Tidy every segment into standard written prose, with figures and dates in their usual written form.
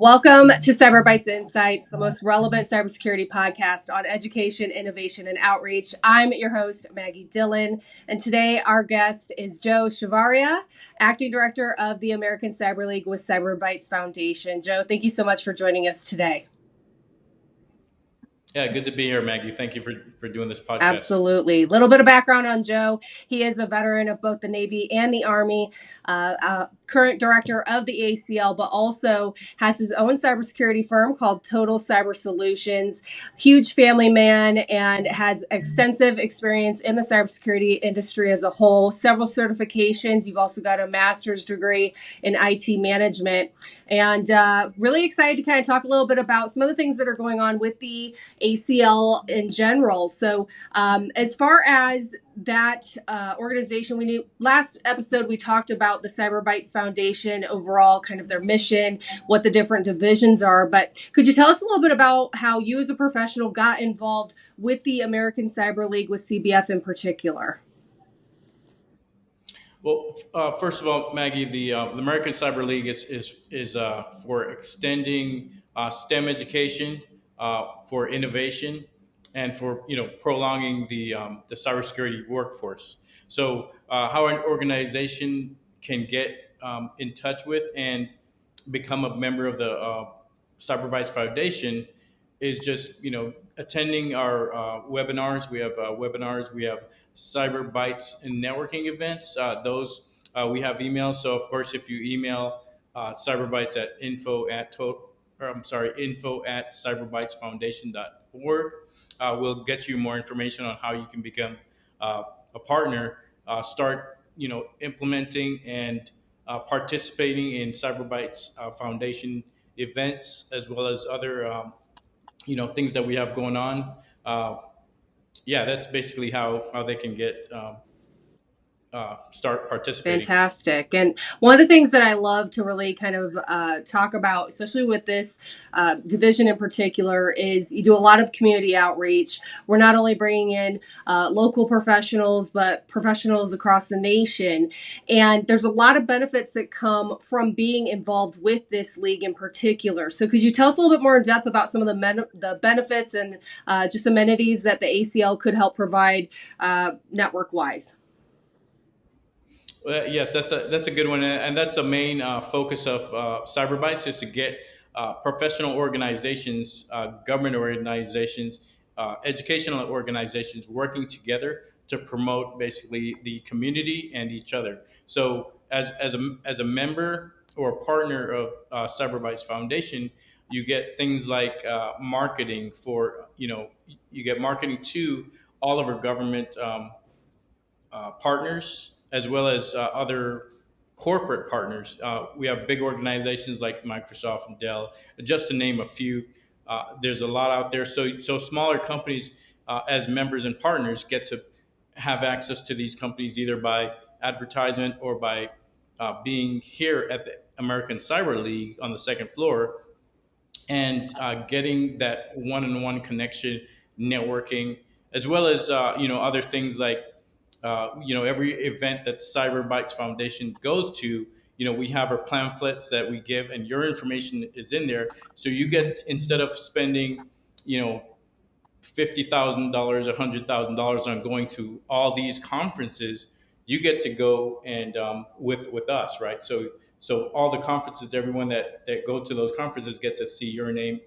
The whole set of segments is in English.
Welcome to Cyber Bytes Insights, the most relevant cybersecurity podcast on education, innovation, and outreach. I'm your host, Maggie Dillon, and today our guest is Joe Chavarria, Acting Director of the American Cyber League with Cyber Bytes Foundation. Joe, thank you so much for joining us today. Yeah, good to be here, Maggie. Thank you for doing this podcast. Absolutely. A little bit of background on Joe. He is a veteran of both the Navy and the Army, current director of the ACL, but also has his own cybersecurity firm called Total Cyber Solutions. Huge family man and has extensive experience in the cybersecurity industry as a whole, several certifications. You've also got a master's degree in IT management. And really excited to kind of talk a little bit about some of the things that are going on with the ACL in general. So as far as that organization, we knew last episode we talked about the Cyber Bytes Foundation overall, kind of their mission, what the different divisions are. But could you tell us a little bit about how you as a professional got involved with the American Cyber League with CBF in particular? Well, first of all, Maggie, the American Cyber League is for extending STEM education, for innovation, and for prolonging the cybersecurity workforce. So, how an organization can get in touch with and become a member of the Cyber Bytes Foundation is just attending our webinars. We have webinars. We have Cyber Bytes and networking events. Those we have emails. So of course, if you email Cyber Bytes at info at cyberbytesfoundation.org, we'll get you more information on how you can become a partner. Start implementing and participating in Cyber Bytes Foundation events, as well as other things that we have going on. Yeah, that's basically how they can get start participating. Fantastic. And one of the things that I love to really kind of talk about, especially with this division in particular, is you do a lot of community outreach. We're not only bringing in local professionals, but professionals across the nation. And there's a lot of benefits that come from being involved with this league in particular. So could you tell us a little bit more in depth about some of the benefits and just amenities that the ACL could help provide network-wise? Yes, that's a good one, and that's the main focus of Cyber Bytes, is to get professional organizations, government organizations, educational organizations working together to promote basically the community and each other. So as a member or partner of Cyber Bytes Foundation, you get things like marketing for you get marketing to all of our government partners, as well as other corporate partners. We have big organizations like Microsoft and Dell, just to name a few. There's a lot out there. So smaller companies, as members and partners, get to have access to these companies either by advertisement or by being here at the American Cyber League on the second floor, and getting that one-on-one connection, networking, as well as other things like every event that Cyber Bytes Foundation goes to, we have our pamphlets that we give, and your information is in there. So you get, instead of spending, $50,000, $100,000 on going to all these conferences, you get to go and with us, right? So all the conferences, everyone that go to those conferences get to see your name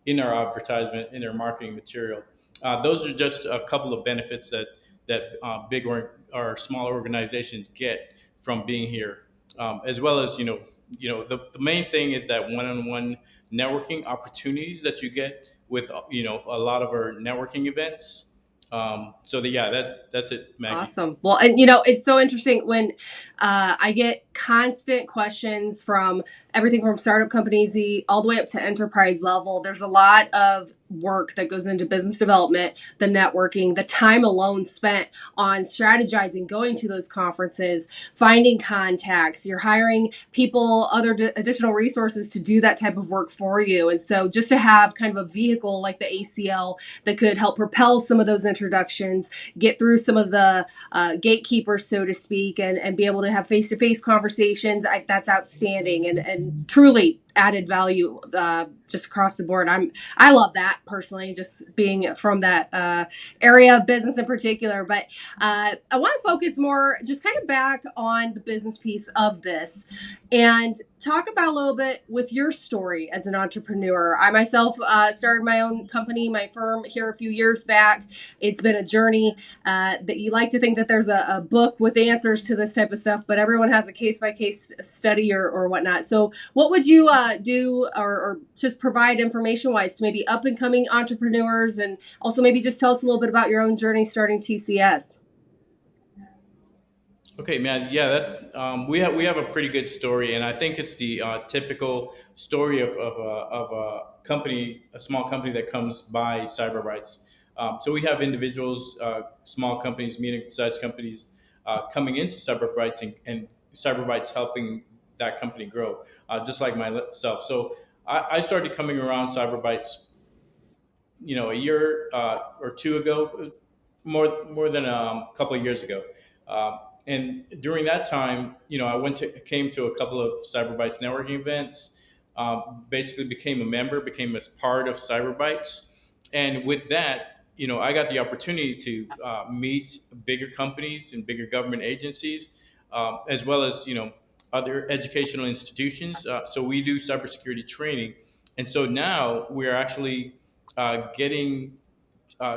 in our advertisement, in our marketing material. Those are just a couple of benefits that big or smaller organizations get from being here, as well as the main thing is that one-on-one networking opportunities that you get with a lot of our networking events. That's it, Maggie. Awesome. Well, and it's so interesting when I get constant questions from everything from startup companies all the way up to enterprise level. There's a lot of work that goes into business development, the networking, the time alone spent on strategizing, going to those conferences, finding contacts. You're hiring people, other additional resources to do that type of work for you. And so just to have kind of a vehicle like the ACL that could help propel some of those introductions, get through some of the gatekeepers, so to speak, and be able to have face-to-face conversations, that's outstanding and truly added value just across the board. I love that personally, just being from that area of business in particular. But I want to focus more just kind of back on the business piece of this and talk about a little bit with your story as an entrepreneur. I myself started my own company, my firm here a few years back. It's been a journey that you like to think that there's a book with answers to this type of stuff, but everyone has a case by case study or whatnot. So what would you do or just provide information wise to maybe up and coming entrepreneurs, and also maybe just tell us a little bit about your own journey starting TCS? Okay, man. Yeah, that's we have a pretty good story, and I think it's the typical story of a company, a small company that comes by Cyber Bytes. So we have individuals, small companies, medium-sized companies, coming into Cyber Bytes, and Cyber Bytes helping that company grow, just like myself. So I started coming around Cyber Bytes, a year or two ago, more than a couple of years ago. Um, and during that time, I came to a couple of CyberBytes networking events. Basically, became a member, became a part of CyberBytes, and with that, I got the opportunity to meet bigger companies and bigger government agencies, as well as other educational institutions. So we do cybersecurity training, and so now we're actually getting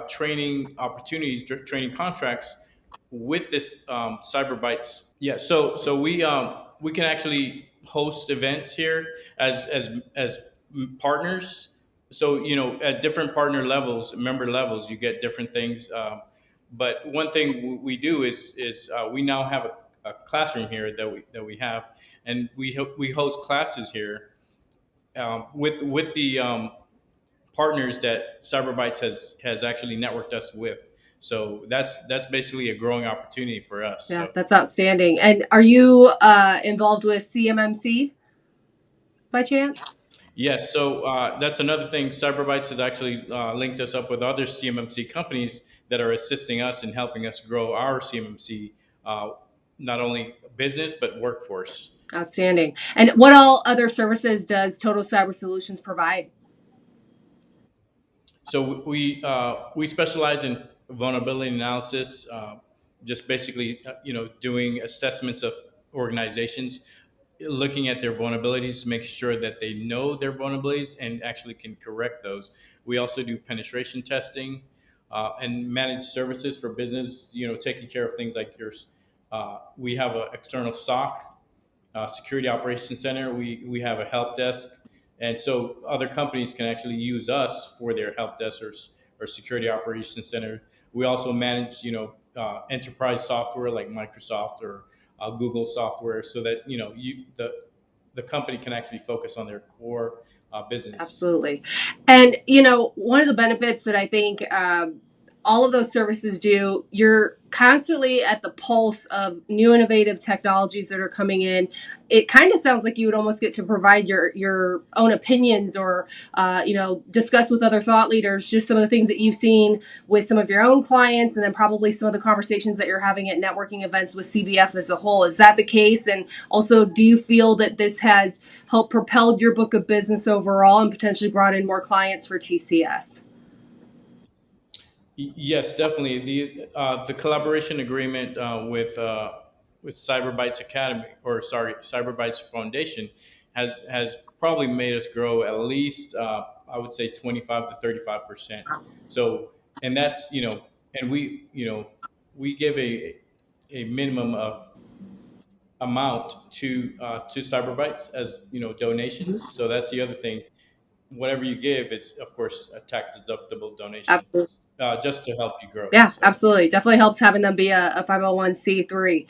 training opportunities, training contracts with this Cyber Bytes. Yeah, so we can actually host events here as partners. So at different partner levels, member levels, you get different things. But one thing we do is we now have a classroom here that we have, and we host classes here with the partners that CyberBytes has actually networked us with. So that's basically a growing opportunity for us. Yeah, So that's outstanding. And are you involved with CMMC by chance? yes, so that's another thing. CyberBytes has actually linked us up with other CMMC companies that are assisting us and helping us grow our CMMC, uh, not only business but workforce. Outstanding. And what all other services does Total Cyber Solutions provide? So we specialize in vulnerability analysis, just basically doing assessments of organizations, looking at their vulnerabilities, making sure that they know their vulnerabilities and actually can correct those. We also do penetration testing and managed services for business. Taking care of things like yours. We have an external SOC, security operations center. We have a help desk, and so other companies can actually use us for their help desk or security operations center. We also manage enterprise software like Microsoft or Google software, so that the company can actually focus on their core business. Absolutely. And, one of the benefits that I think all of those services do, you're constantly at the pulse of new innovative technologies that are coming in. It kind of sounds like you would almost get to provide your own opinions or, discuss with other thought leaders just some of the things that you've seen with some of your own clients, and then probably some of the conversations that you're having at networking events with CBF as a whole. Is that the case? And also, do you feel that this has helped propel your book of business overall and potentially brought in more clients for TCS? Yes, definitely. The collaboration agreement with Cyber Bytes Academy, or sorry, Cyber Bytes Foundation, has probably made us grow at least I would say 25 to 35%. So, and that's and we give a minimum of amount to Cyber Bytes as donations. So that's the other thing. Whatever you give is, of course, a tax deductible donation, Absolutely. just to help you grow. Yeah, So absolutely. Definitely helps having them be a 501c3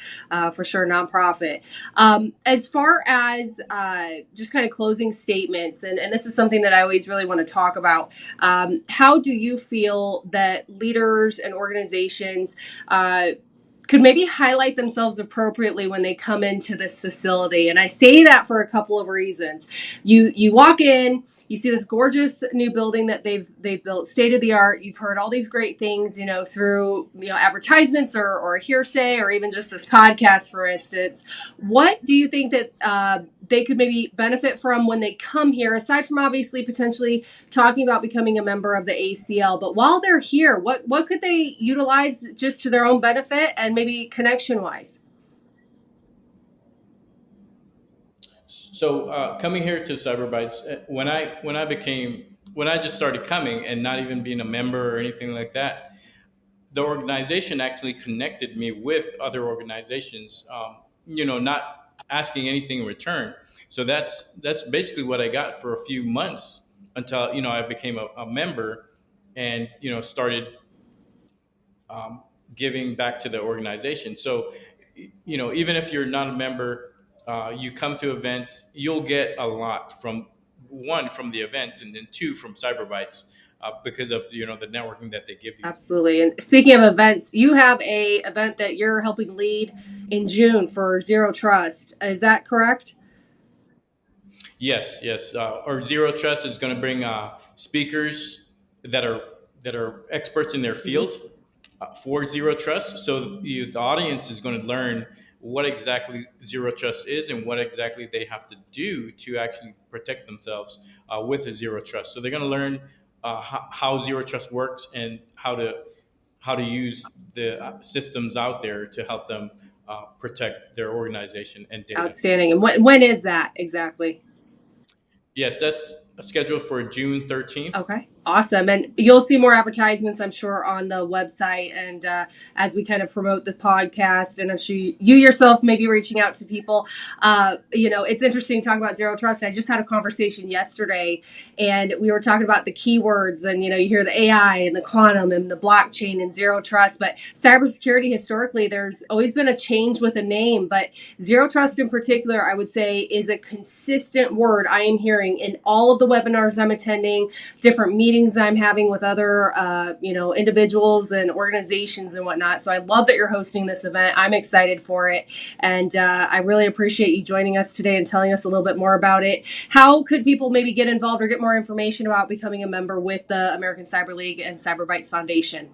for sure, nonprofit. As far as just kind of closing statements, and this is something that I always really want to talk about, how do you feel that leaders and organizations could maybe highlight themselves appropriately when they come into this facility? And I say that for a couple of reasons. You walk in, you see this gorgeous new building that they've built, state of the art. You've heard all these great things, through advertisements or hearsay, or even just this podcast, for instance. What do you think that they could maybe benefit from when they come here, aside from obviously potentially talking about becoming a member of the ACL? But while they're here, what could they utilize just to their own benefit and maybe connection wise? So coming here to Cyber Bytes, when I just started coming and not even being a member or anything like that, the organization actually connected me with other organizations. Not asking anything in return. So that's basically what I got for a few months until I became a member and started um, giving back to the organization. So, even if you're not a member, you come to events, you'll get a lot from one from the event, and then two from Cyberbytes because of the networking that they give you. Absolutely. And speaking of events, you have a event that you're helping lead in June for Zero Trust. Is that correct? Yes, yes. Or Zero Trust is going to bring speakers that are experts in their Mhm. field for Zero Trust. So the audience is going to learn what exactly Zero Trust is and what exactly they have to do to actually protect themselves with a Zero Trust. So they're going to learn how Zero Trust works and how to use the systems out there to help them protect their organization and data. Outstanding. And when is that exactly? Yes, that's scheduled for June 13th. Okay, awesome. And you'll see more advertisements, I'm sure, on the website. And as we kind of promote the podcast, and I'm sure you yourself may be reaching out to people. It's interesting talking about Zero Trust. I just had a conversation yesterday, and we were talking about the keywords. And, you hear the AI and the quantum and the blockchain and Zero Trust. But cybersecurity, historically, there's always been a change with a name. But Zero Trust in particular, I would say, is a consistent word I am hearing in all of the webinars I'm attending, different meetings I'm having with other, individuals and organizations and whatnot. So I love that you're hosting this event. I'm excited for it. And I really appreciate you joining us today and telling us a little bit more about it. How could people maybe get involved or get more information about becoming a member with the American Cyber League and Cyber Bytes Foundation?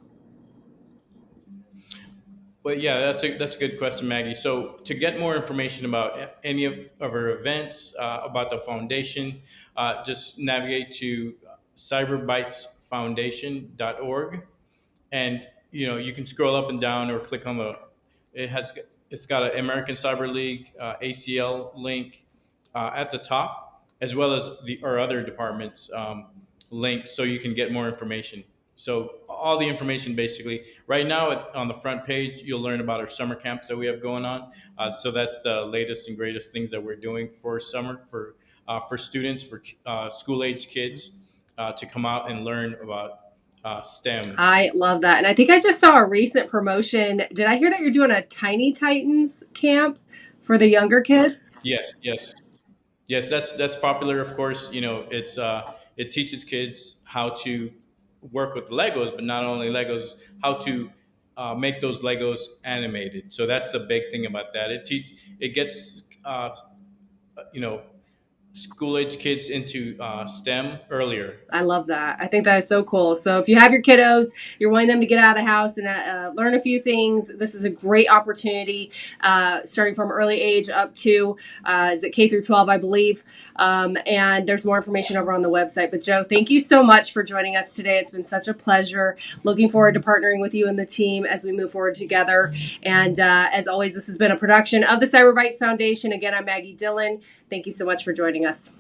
But yeah, that's a good question, Maggie. So to get more information about any of our events, about the foundation, just navigate to cyberbytesfoundation.org, and you can scroll up and down or click on it has it's got an American Cyber League ACL link at the top, as well as our other departments link, so you can get more information. So all the information basically right now on the front page, you'll learn about our summer camps that we have going on. So that's the latest and greatest things that we're doing for summer for students, for school age kids to come out and learn about STEM. I love that. And I think I just saw a recent promotion. Did I hear that you're doing a Tiny Titans camp for the younger kids? Yes, yes, yes. That's popular. Of course, it teaches kids how to work with Legos, but not only Legos, how to make those Legos animated. So that's the big thing about that. It gets you know school age kids into STEM earlier. I love that. I think that is so cool. So if you have your kiddos, you're wanting them to get out of the house and learn a few things, this is a great opportunity, starting from early age up to, is it K through 12, I believe. And there's more information over on the website. But Joe, thank you so much for joining us today. It's been such a pleasure. Looking forward to partnering with you and the team as we move forward together. And as always, this has been a production of the Cyber Bytes Foundation. Again, I'm Maggie Dillon. Thank you so much for joining us.